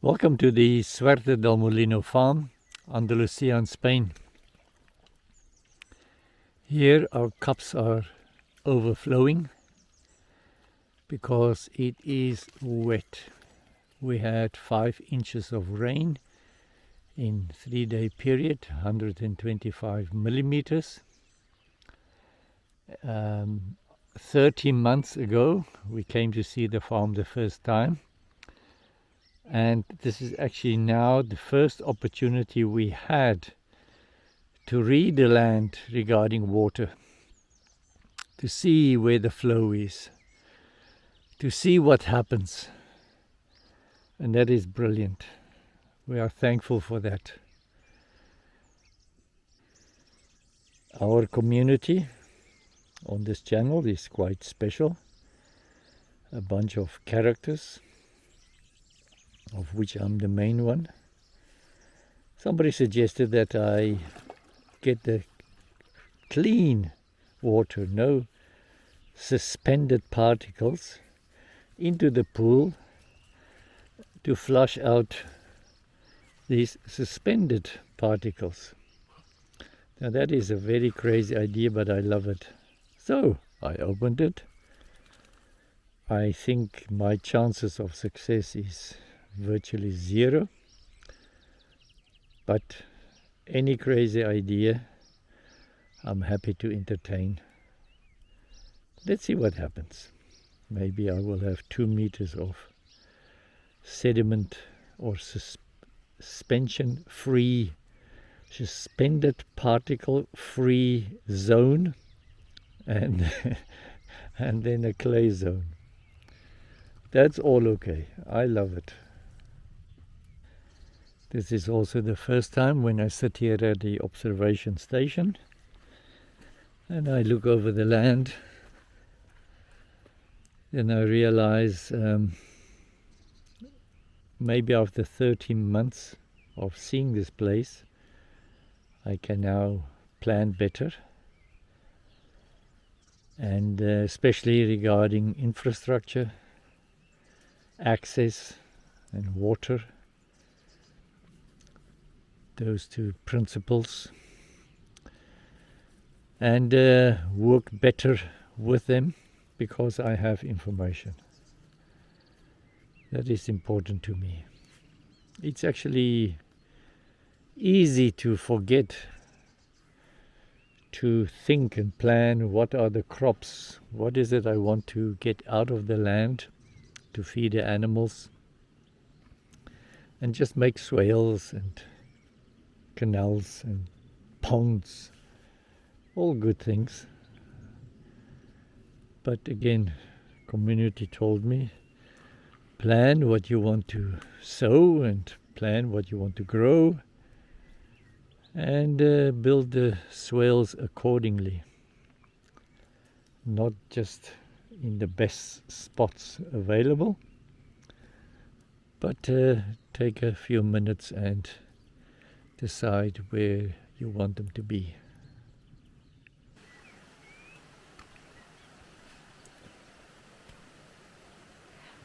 Welcome to the Suerte del Molino farm, Andalusia in Spain. Here our cups are overflowing because it is wet. We had 5 inches of rain in 3-day period, 125 millimeters. 30 months ago we came to see the farm the first time. And this is actually now the first opportunity we had to read the land regarding water, to see where the flow is, to see what happens. And that is brilliant. We are thankful for that. Our community on this channel is quite special. A bunch of characters, of which I'm the main one. Somebody suggested that I get the clean water, no suspended particles, into the pool to flush out these suspended particles. Now that is a very crazy idea, but I love it. So I opened it. I think my chances of success is virtually zero, but any crazy idea I'm happy to entertain. Let's see what happens. Maybe I will have 2 meters of sediment or suspension free, suspended particle free zone, and and then a clay zone. That's all okay. I love it. This is also the first time when I sit here at the observation station and I look over the land, and I realize maybe after 13 months of seeing this place, I can now plan better, and especially regarding infrastructure, access and water. Those 2 principles, and work better with them because I have information. That is important to me. It's actually easy to forget to think and plan what are the crops, what is it I want to get out of the land to feed the animals, and just make swales and canals and ponds, all good things. But again, community told me, plan what you want to sow and plan what you want to grow, and build the swales accordingly, not just in the best spots available, but take a few minutes and decide where you want them to be.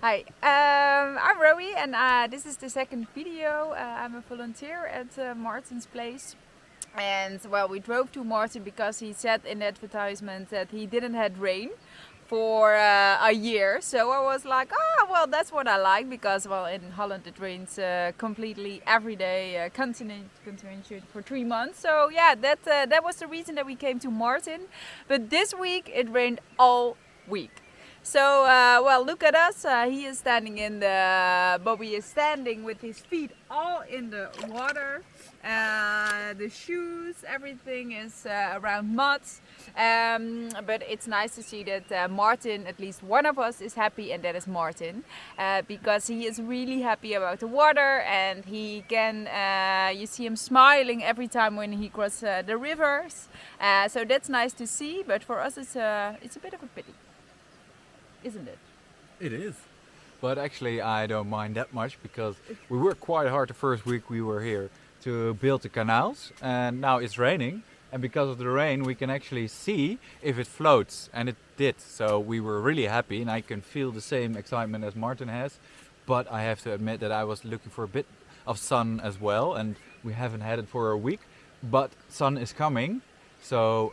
Hi, I'm Rowie, and this is the second video. I'm a volunteer at Martin's place. And well, we drove to Martin because he said in the advertisement that he didn't had rain for a year. So I was like, well, that's what I like, because well, in Holland it rains completely every day, continued for 3 months. So yeah, that was the reason that we came to Martin. But this week it rained all week. So well, look at us. He is standing in the, Bobby is standing with his feet all in the water. The shoes, everything is around mud. But it's nice to see that Martin, at least one of us, is happy, and that is Martin, because he is really happy about the water, and he can, you see him smiling every time when he crosses the rivers. So that's nice to see. But for us, it's a bit of a pity, isn't it? It is. But actually I don't mind that much, because we worked quite hard the first week we were here to build the canals, and now it's raining, and because of the rain we can actually see if it floats, and it did. So we were really happy, and I can feel the same excitement as Martin has. but I have to admit that I was looking for a bit of sun as well, and we haven't had it for a week, but sun is coming, so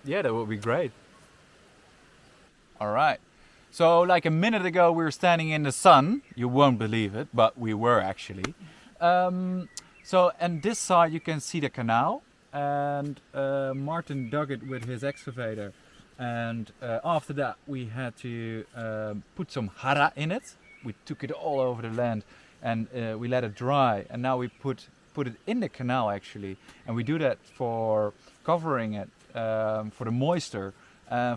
yeah, that will be great. All right. So like a minute ago we were standing in the sun. You won't believe it, but we were actually. So and this side you can see the canal, and Martin dug it with his excavator, and after that we had to put some hara in it. We took it all over the land, and we let it dry, and now we put it in the canal actually, and we do that for covering it, for the moisture.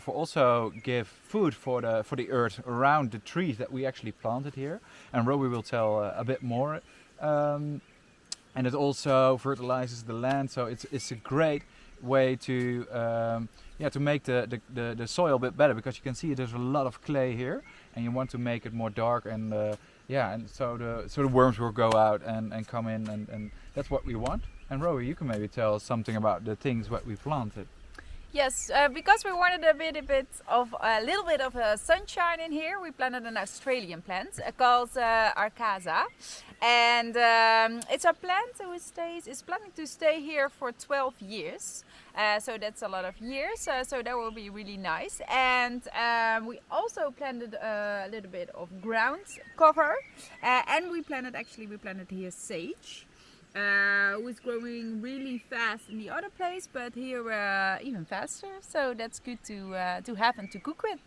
For also give food for the earth around the trees that we actually planted here, and Rowie will tell a bit more. And it also fertilizes the land, so it's a great way to to make the soil a bit better, because you can see there's a lot of clay here, and you want to make it more dark, and and so the worms will go out and come in, and that's what we want. And Rowie, you can maybe tell us something about the things that we planted. Yes, because we wanted a little bit of sunshine in here, we planted an Australian plant called Arcasa, and it's a plant is planning to stay here for 12 years. So that's a lot of years, so that will be really nice. And we also planted a little bit of ground cover, and we planted here sage. Was growing really fast in the other place, but here even faster. So that's good to have and to cook with.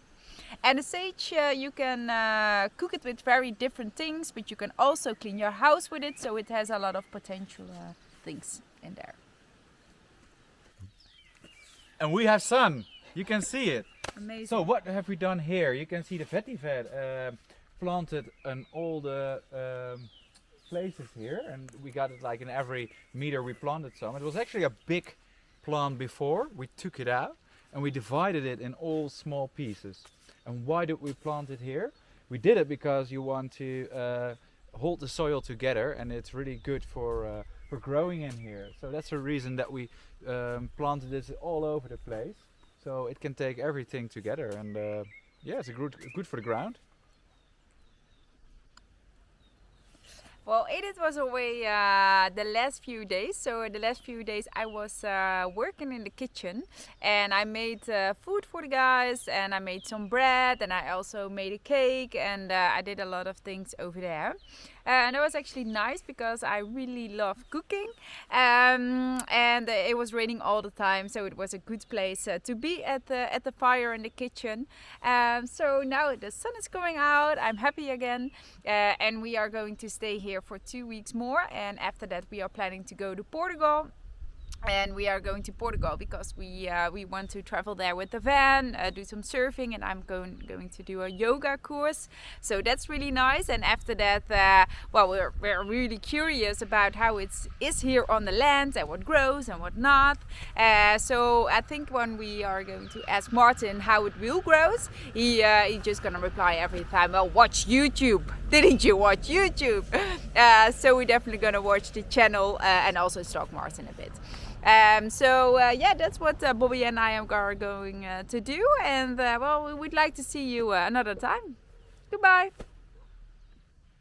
And the sage, you can cook it with very different things, but you can also clean your house with it. So it has a lot of potential things in there. And we have sun. You can see it. Amazing. So what have we done here? You can see the vetiver planted in all the places here, and we got it like in every meter we planted some. It was actually a big plant before. We took it out and we divided it in all small pieces. And why did we plant it here? We did it because you want to hold the soil together, and it's really good for growing in here. So that's the reason that we planted this all over the place, so it can take everything together, and it's good for the ground. Well, it was away the last few days. So the last few days I was working in the kitchen, and I made food for the guys, and I made some bread, and I also made a cake, and I did a lot of things over there. And it was actually nice because I really love cooking, and it was raining all the time, so it was a good place to be at the fire in the kitchen. So now the sun is coming out, I'm happy again, and we are going to stay here for 2 weeks more, and after that we are planning to go to Portugal. And we are going to Portugal because we want to travel there with the van, do some surfing, and I'm going to do a yoga course. So that's really nice. And after that, we're really curious about how it is here on the land and what grows and what not. So I think when we are going to ask Martin how it will grows, he's just gonna reply every time, well, watch YouTube. Didn't you watch YouTube? So we're definitely gonna watch the channel and also stalk Martin a bit. That's what Bobby and I are going to do, and we would like to see you another time. Goodbye.